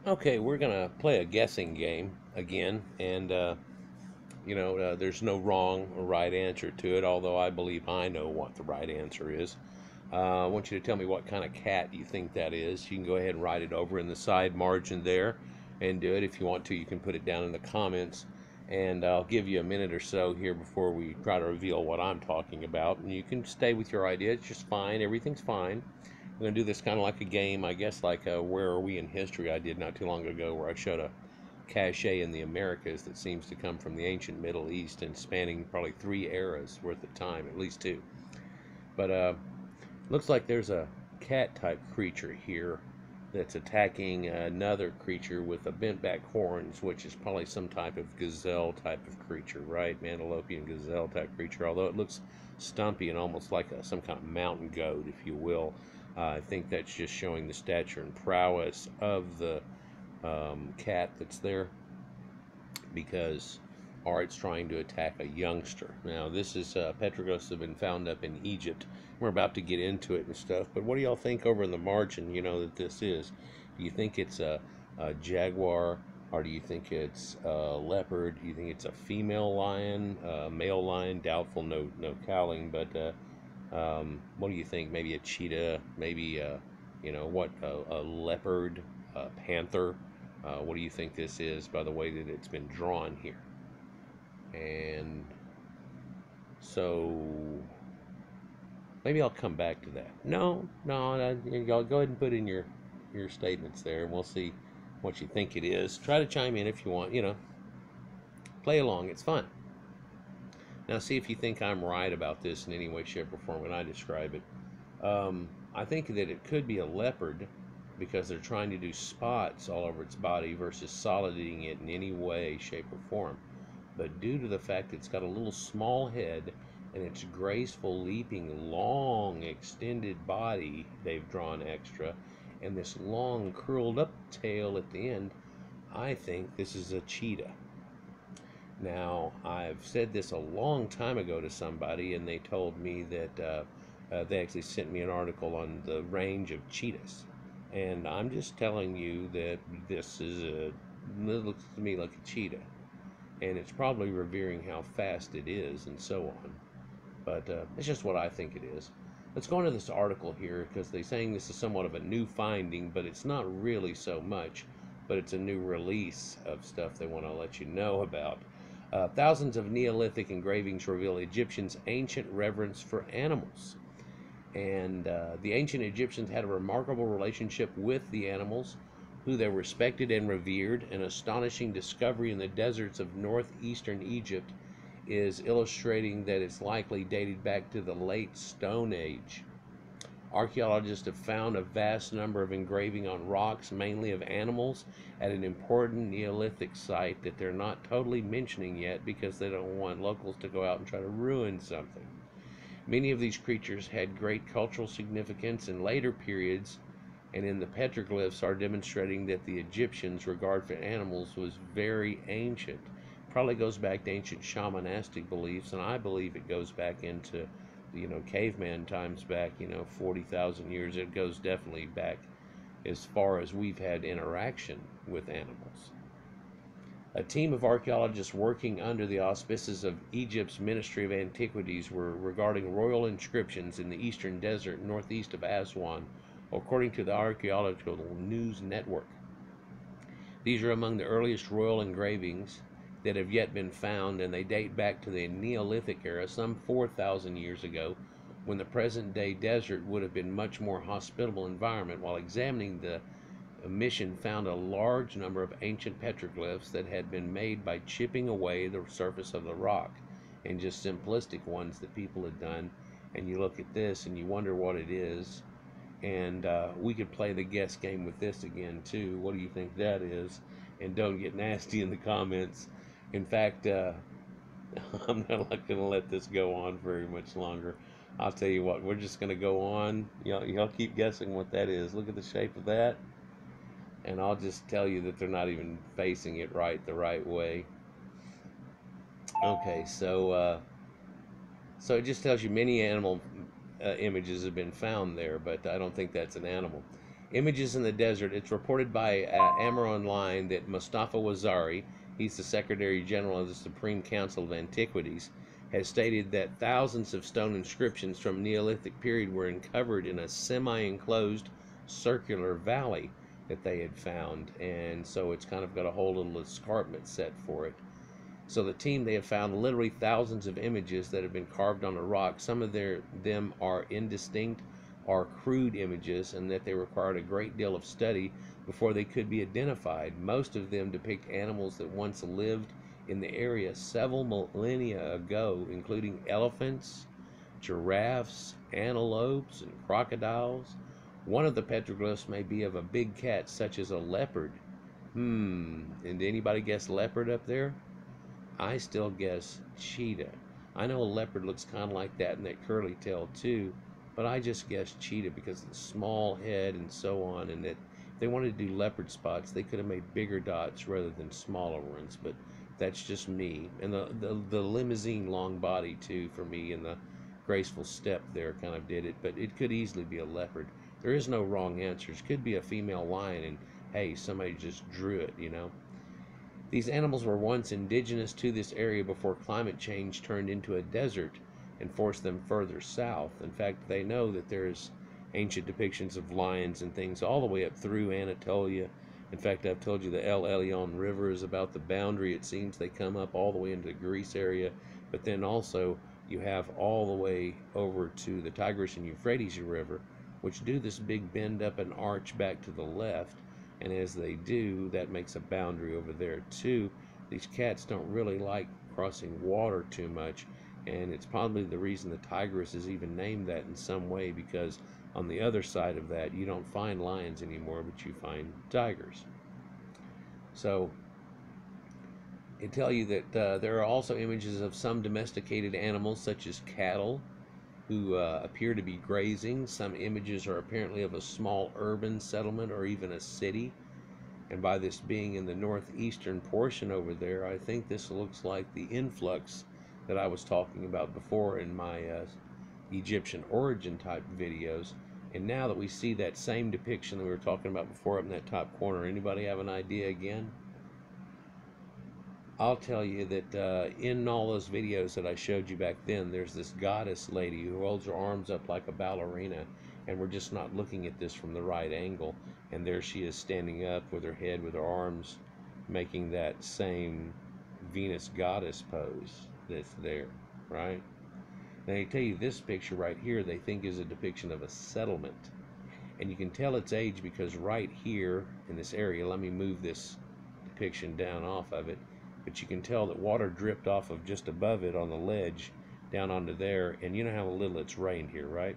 Okay, we're gonna play a guessing game again, and there's no wrong or right answer to it. Although I believe I know what the right answer is. I want you to tell me what kind of cat you think that is. You can go ahead and write it over in the side margin there, and do it if you want to. You can put it down in the comments, and I'll give you a minute or so here before we try to reveal what I'm talking about. And you can stay with your idea. It's just fine. Everything's fine. We're going to do this kind of like a game, I guess, like Where Are We in History I did not too long ago, where I showed a cache in the Americas that seems to come from the ancient Middle East and spanning probably 3 eras worth of time, at least two. But looks like there's a cat type creature here that's attacking another creature with a bent back horns, which is probably some type of gazelle type of creature, right? Antilopian gazelle type creature, although it looks stumpy and almost like some kind of mountain goat, if you will. I think that's just showing the stature and prowess of the cat that's there, because it's trying to attack a youngster. Now, this is petroglyphs have been found up in Egypt. We're about to get into it and stuff, but what do y'all think over in the margin, that this is? Do you think it's a jaguar, or do you think it's a leopard? Do you think it's a female lion, male lion? Doubtful, no cowling, but what do you think? Maybe a cheetah, maybe a leopard, a panther? What do you think this is by the way that it's been drawn here? And so maybe I'll come back to that. No, y'all go ahead and put in your statements there, and we'll see what you think it is. Try to chime in if you want. Play along. It's fun. Now, see if you think I'm right about this in any way, shape, or form when I describe it. I think that it could be a leopard because they're trying to do spots all over its body versus soliding it in any way, shape, or form. But due to the fact it's got a little small head and its graceful, leaping, long, extended body, they've drawn extra, and this long, curled up tail at the end, I think this is a cheetah. Now, I've said this a long time ago to somebody, and they told me that they actually sent me an article on the range of cheetahs. And I'm just telling you that it looks to me like a cheetah. And it's probably revering how fast it is and so on. But it's just what I think it is. Let's go into this article here because they're saying this is somewhat of a new finding, but it's not really so much. But it's a new release of stuff they want to let you know about. Thousands of Neolithic engravings reveal Egyptians' ancient reverence for animals. And the ancient Egyptians had a remarkable relationship with the animals, who they respected and revered. An astonishing discovery in the deserts of northeastern Egypt is illustrating that it's likely dated back to the late Stone Age. Archaeologists have found a vast number of engraving on rocks, mainly of animals, at an important Neolithic site that they're not totally mentioning yet because they don't want locals to go out and try to ruin something. Many of these creatures had great cultural significance in later periods, and in the petroglyphs are demonstrating that the Egyptians' regard for animals was very ancient. Probably goes back to ancient shamanistic beliefs, and I believe it goes back into caveman times back, 40,000 years. It goes definitely back as far as we've had interaction with animals. A team of archaeologists working under the auspices of Egypt's Ministry of Antiquities were regarding royal inscriptions in the eastern desert northeast of Aswan, according to the Archaeological News Network. These are among the earliest royal engravings that have yet been found, and they date back to the Neolithic era, some 4,000 years ago, when the present-day desert would have been a much more hospitable environment. While examining the mission found a large number of ancient petroglyphs that had been made by chipping away the surface of the rock, and just simplistic ones that people had done. And you look at this and you wonder what it is. And we could play the guess game with this again too. What do you think that is? And don't get nasty in the comments. In fact, I'm not going to let this go on very much longer. I'll tell you what, we're just going to go on. Y'all keep guessing what that is. Look at the shape of that. And I'll just tell you that they're not even facing it the right way. Okay, so it just tells you many animal images have been found there, but I don't think that's an animal. Images in the desert. It's reported by Amber Online that Mustafa Wazari, he's the Secretary General of the Supreme Council of Antiquities, has stated that thousands of stone inscriptions from Neolithic period were uncovered in a semi-enclosed circular valley that they had found, and so it's kind of got a whole little escarpment set for it. So the team, they have found literally thousands of images that have been carved on a rock. Some of them are indistinct or crude images, and that they required a great deal of study before they could be identified. Most of them depict animals that once lived in the area several millennia ago, including elephants, giraffes, antelopes, and crocodiles. One of the petroglyphs may be of a big cat, such as a leopard. And anybody guess leopard up there? I still guess cheetah. I know a leopard looks kind of like that in that curly tail too, but I just guess cheetah because of the small head and so on, and that if they wanted to do leopard spots, they could have made bigger dots rather than smaller ones, but that's just me. And the limousine long body too for me, and the graceful step there kind of did it, but it could easily be a leopard. There is no wrong answers. Could be a female lion, and hey, somebody just drew it, you know. These animals were once indigenous to this area before climate change turned into a desert and forced them further south. In fact, they know that there's ancient depictions of lions and things all the way up through Anatolia. In fact, I've told you the El Elyon River is about the boundary. It seems they come up all the way into the Greece area, but then also you have all the way over to the Tigris and Euphrates River, which do this big bend up and arch back to the left. And as they do, that makes a boundary over there too. These cats don't really like crossing water too much, and it's probably the reason the Tigris is even named that in some way, because on the other side of that you don't find lions anymore, but you find tigers. So they tell you that there are also images of some domesticated animals such as cattle who appear to be grazing. Some images are apparently of a small urban settlement or even a city. And by this being in the northeastern portion over there, I think this looks like the influx that I was talking about before in my Egyptian origin type videos. And now that we see that same depiction that we were talking about before up in that top corner, anybody have an idea again? I'll tell you that in all those videos that I showed you back then, there's this goddess lady who holds her arms up like a ballerina, and we're just not looking at this from the right angle. And there she is standing up with her head, with her arms, making that same Venus goddess pose that's there, right? Now they tell you this picture right here they think is a depiction of a settlement. And you can tell its age because right here in this area, let me move this depiction down off of it, but you can tell that water dripped off of just above it on the ledge down onto there, and you know how little it's rained here, right?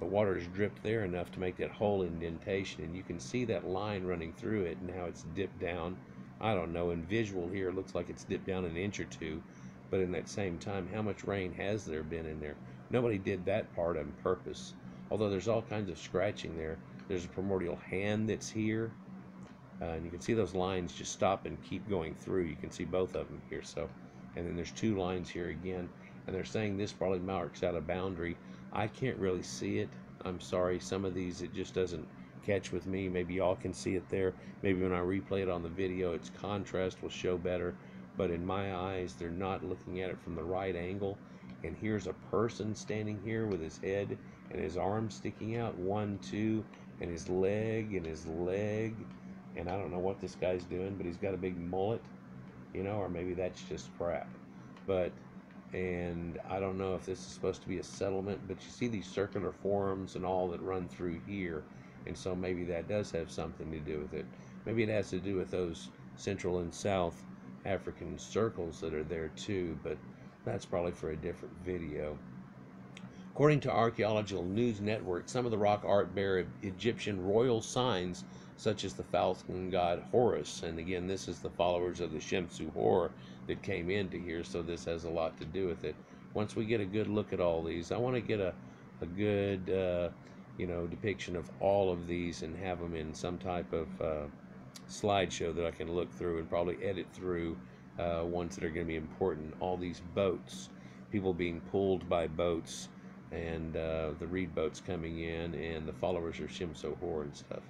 The water has dripped there enough to make that whole indentation, and you can see that line running through it and how it's dipped down. I don't know, in visual here it looks like it's dipped down an inch or two, but in that same time, how much rain has there been in there? Nobody did that part on purpose, although there's all kinds of scratching there. There's a primordial hand that's here. And you can see those lines just stop and keep going through. You can see both of them here. So, and then there's two lines here again, and they're saying this probably marks out a boundary. I can't really see it. I'm sorry. Some of these it just doesn't catch with me. Maybe y'all can see it there. Maybe when I replay it on the video, its contrast will show better. But in my eyes, they're not looking at it from the right angle. And here's a person standing here with his head and his arms sticking out, 1, 2, and his leg and his leg. And I don't know what this guy's doing, but he's got a big mullet, you know, or maybe that's just crap. But, and I don't know if this is supposed to be a settlement, but you see these circular forms and all that run through here. And so maybe that does have something to do with it. Maybe it has to do with those Central and South African circles that are there too, but that's probably for a different video. According to Archaeological News Network, some of the rock art bear Egyptian royal signs, such as the falcon god Horus. And again, this is the followers of the Shemsu Hor that came into here, so this has a lot to do with it. Once we get a good look at all these, I want to get a good you know, depiction of all of these and have them in some type of slideshow that I can look through and probably edit through ones that are going to be important. All these boats, people being pulled by boats, and the reed boats coming in, and the followers of Shemsu Hor and stuff.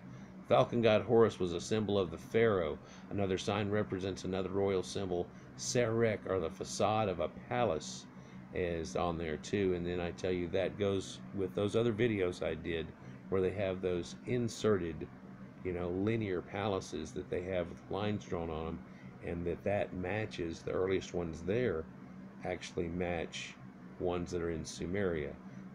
Falcon god Horus was a symbol of the pharaoh. Another sign represents another royal symbol. Serek, or the facade of a palace, is on there too. And then I tell you that goes with those other videos I did where they have those inserted, linear palaces that they have with lines drawn on them, and that matches the earliest ones there actually match ones that are in Sumeria.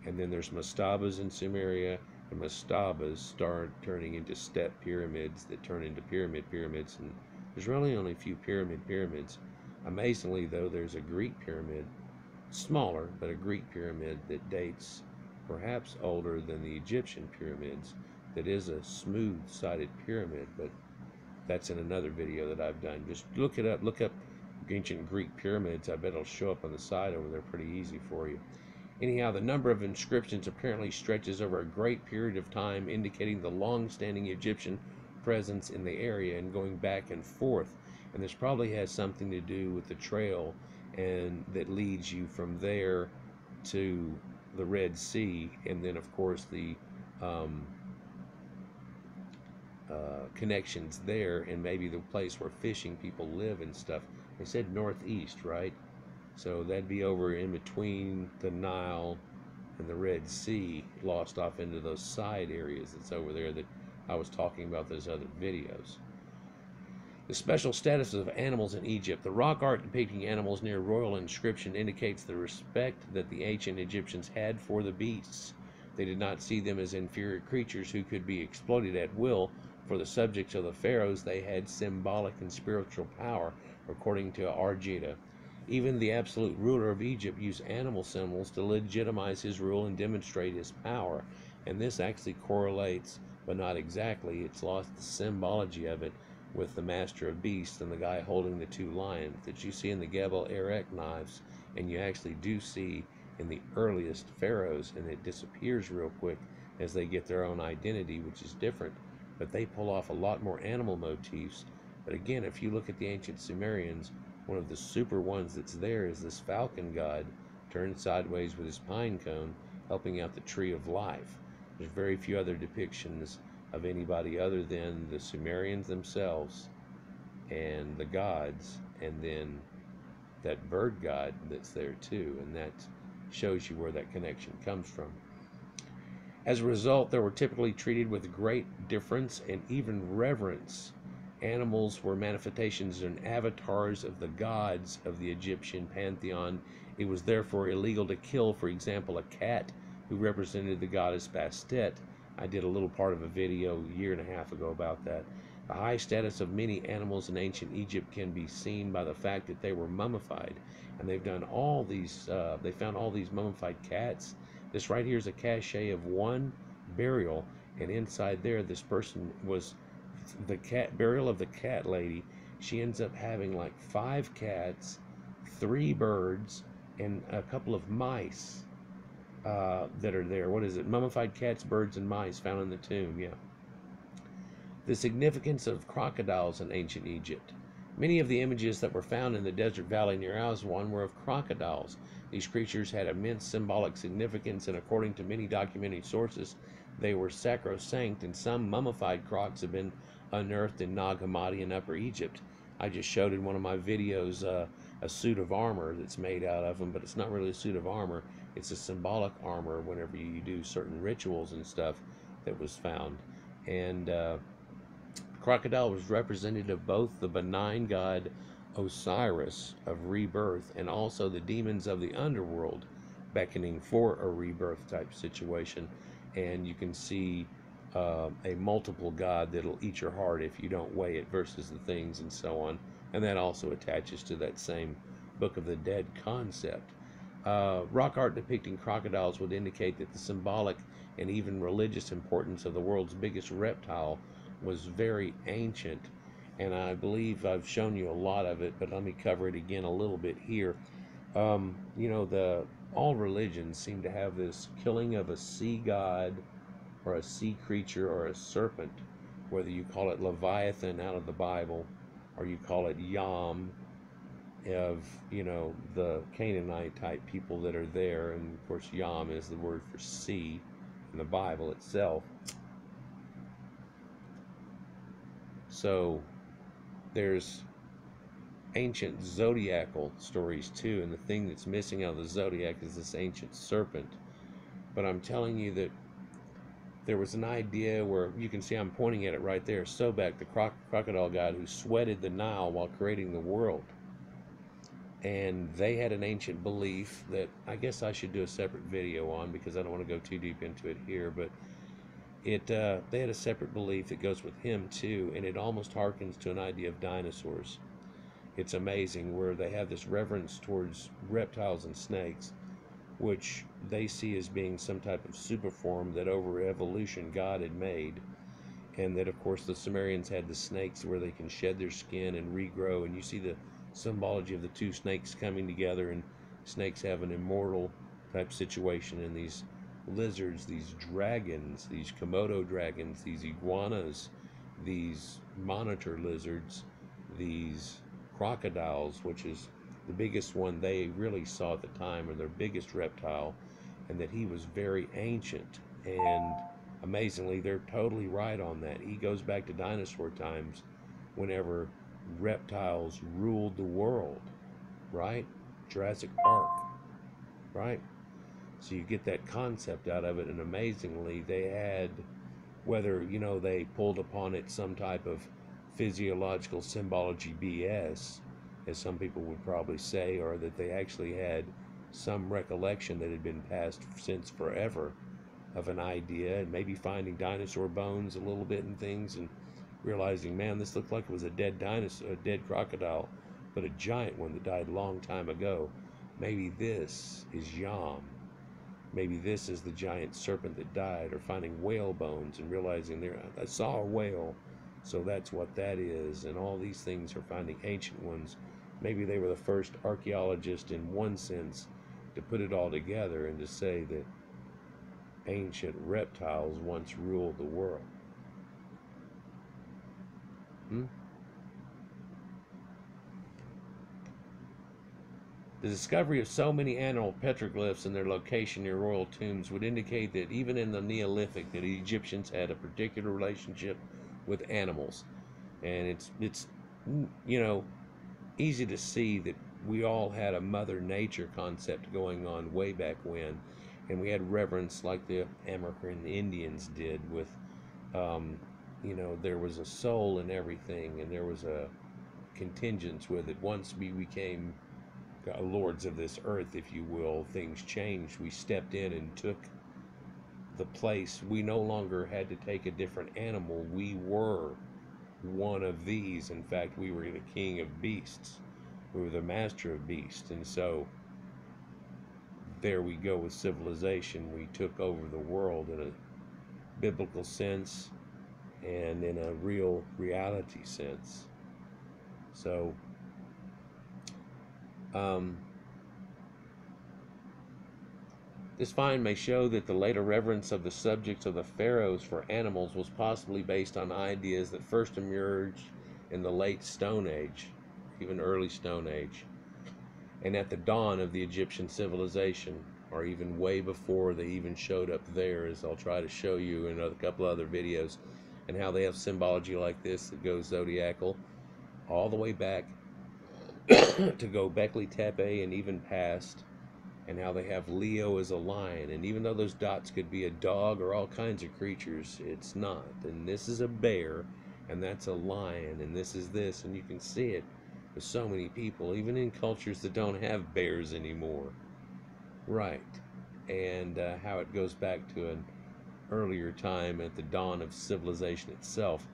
And then there's mastabas in Sumeria, and mastabas start turning into step pyramids that turn into pyramids, and there's really only a few pyramids. Amazingly though, there's a Greek pyramid, smaller, but a Greek pyramid that dates perhaps older than the Egyptian pyramids, that is a smooth-sided pyramid, but that's in another video that I've done. Just look it up, look up ancient Greek pyramids. I bet it'll show up on the side over there pretty easy for you. Anyhow, the number of inscriptions apparently stretches over a great period of time, indicating the long-standing Egyptian presence in the area and going back and forth. And this probably has something to do with the trail and that leads you from there to the Red Sea, and then of course the connections there, and maybe the place where fishing people live and stuff. They said northeast, right? So that'd be over in between the Nile and the Red Sea, lost off into those side areas that's over there that I was talking about those other videos. The special status of animals in Egypt. The rock art depicting animals near royal inscription indicates the respect that the ancient Egyptians had for the beasts. They did not see them as inferior creatures who could be exploited at will. For the subjects of the pharaohs, they had symbolic and spiritual power, according to Argita. Even the absolute ruler of Egypt used animal symbols to legitimize his rule and demonstrate his power. And this actually correlates, but not exactly. It's lost the symbology of it with the master of beasts and the guy holding the two lions that you see in the Gebel Erech knives, and you actually do see in the earliest pharaohs, and it disappears real quick as they get their own identity, which is different. But they pull off a lot more animal motifs. But again, if you look at the ancient Sumerians, one of the super ones that's there is this falcon god turned sideways with his pine cone helping out the tree of life. There's very few other depictions of anybody other than the Sumerians themselves and the gods, and then that bird god that's there too, and that shows you where that connection comes from. As a result, they were typically treated with great deference and even reverence. Animals were manifestations and avatars of the gods of the Egyptian pantheon. It was therefore illegal to kill, for example, a cat who represented the goddess Bastet. I did a little part of a video a year and a half ago about that. The high status of many animals in ancient Egypt can be seen by the fact that they were mummified, and they've done all these. They found all these mummified cats. This right here is a cache of one burial, and inside there, this person was the cat burial of the cat lady. She ends up having like 5 cats, 3 birds, and a couple of mice that are there. What is it? Mummified cats, birds, and mice found in the tomb. Yeah. The significance of crocodiles in ancient Egypt. Many of the images that were found in the desert valley near Aswan were of crocodiles. These creatures had immense symbolic significance, and according to many documentary sources, they were sacrosanct, and some mummified crocs have been unearthed in Nag Hammadi in Upper Egypt. I just showed in one of my videos a suit of armor that's made out of them, but it's not really a suit of armor. It's a symbolic armor whenever you do certain rituals and stuff that was found. And crocodile was representative of both the benign god Osiris of rebirth and also the demons of the underworld beckoning for a rebirth type situation. And you can see a multiple god that'll eat your heart if you don't weigh it versus the things and so on. And that also attaches to that same Book of the Dead concept. Rock art depicting crocodiles would indicate that the symbolic and even religious importance of the world's biggest reptile was very ancient, and I believe I've shown you a lot of it, but let me cover it again a little bit here. All religions seem to have this killing of a sea god or a sea creature or a serpent, whether you call it Leviathan out of the Bible or you call it Yam of the Canaanite type people that are there, and of course Yam is the word for sea in the Bible itself. So there's ancient zodiacal stories too, and the thing that's missing out of the zodiac is this ancient serpent. But I'm telling you that there was an idea where you can see I'm pointing at it right there. Sobek, the crocodile god who sweated the Nile while creating the world. And they had an ancient belief that I guess I should do a separate video on, because I don't want to go too deep into it here, but they had a separate belief that goes with him too, and it almost harkens to an idea of dinosaurs. It's amazing where they have this reverence towards reptiles and snakes, which they see as being some type of superform that over evolution God had made. And that, of course, the Sumerians had the snakes where they can shed their skin and regrow, and you see the symbology of the two snakes coming together, and snakes have an immortal type situation, and these lizards, these dragons, these Komodo dragons, these iguanas, these monitor lizards, these crocodiles, which is the biggest one they really saw at the time, or their biggest reptile, and that he was very ancient. And amazingly, they're totally right on that. He goes back to dinosaur times, whenever reptiles ruled the world, right? Jurassic Park, right? So you get that concept out of it, and amazingly, they had, whether, they pulled upon it some type of physiological symbology BS, as some people would probably say, or that they actually had some recollection that had been passed since forever of an idea, and maybe finding dinosaur bones a little bit and things, and realizing, man, this looked like it was a dead dinosaur, a dead crocodile, but a giant one that died a long time ago. Maybe this is Yam. Maybe this is the giant serpent that died, or finding whale bones and realizing I saw a whale, so that's what that is. And all these things are finding ancient ones. Maybe they were the first archaeologists in one sense to put it all together and to say that ancient reptiles once ruled the world. The discovery of so many animal petroglyphs and their location near royal tombs would indicate that even in the Neolithic, that the Egyptians had a particular relationship with animals. And it's easy to see that we all had a mother nature concept going on way back when, and we had reverence like the American Indians did with there was a soul in everything, and there was a contingence with it. Once we became lords of this earth, if you will, things changed. We stepped in and took the place. We no longer had to take a different animal. We were one of these. In fact, we were the king of beasts. We were the master of beasts. And so there we go with civilization. We took over the world in a biblical sense and in a real reality sense. So this find may show that the later reverence of the subjects of the pharaohs for animals was possibly based on ideas that first emerged in the late Stone Age, even early Stone Age, and at the dawn of the Egyptian civilization, or even way before they even showed up there, as I'll try to show you in a couple other videos, and how they have symbology like this that goes zodiacal all the way back to Göbekli Tepe and even past, and how they have Leo as a lion. And even though those dots could be a dog or all kinds of creatures, it's not. And this is a bear, and that's a lion, and this is this, and you can see it with so many people, even in cultures that don't have bears anymore. Right. And how it goes back to an earlier time at the dawn of civilization itself.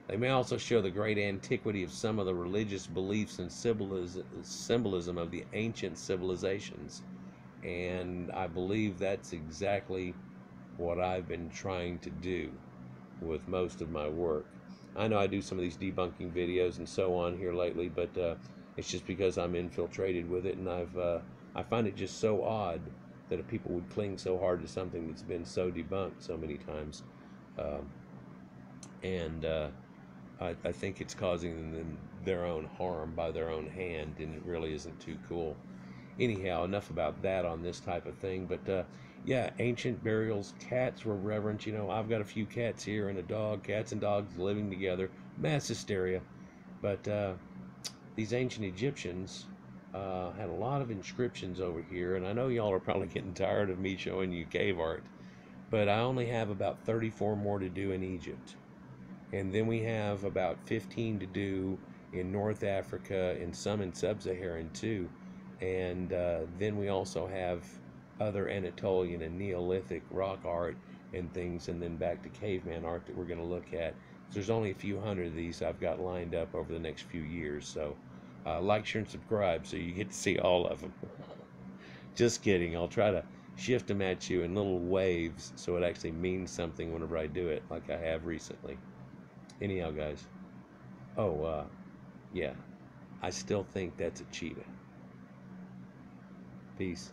They may also show the great antiquity of some of the religious beliefs and symbolism of the ancient civilizations. And I believe that's exactly what I've been trying to do with most of my work. I know I do some of these debunking videos and so on here lately, but it's just because I'm infiltrated with it, and I find it just so odd that people would cling so hard to something that's been so debunked so many times. I think it's causing them their own harm by their own hand, and it really isn't too cool. Anyhow, enough about that on this type of thing. But yeah, ancient burials, cats were reverent. I've got a few cats here and a dog. Cats and dogs living together. mass hysteria. But these ancient Egyptians had a lot of inscriptions over here, and I know y'all are probably getting tired of me showing you cave art, but I only have about 34 more to do in Egypt. And then we have about 15 to do in North Africa and some in Sub-Saharan too. And then we also have other Anatolian and Neolithic rock art and things, and then back to caveman art that we're going to look at. So there's only a few hundred of these I've got lined up over the next few years. So like, share, and subscribe so you get to see all of them. Just kidding. I'll try to shift them at you in little waves so it actually means something whenever I do it, like I have recently. Anyhow, guys. Oh, yeah. I still think that's a cheetah. Peace.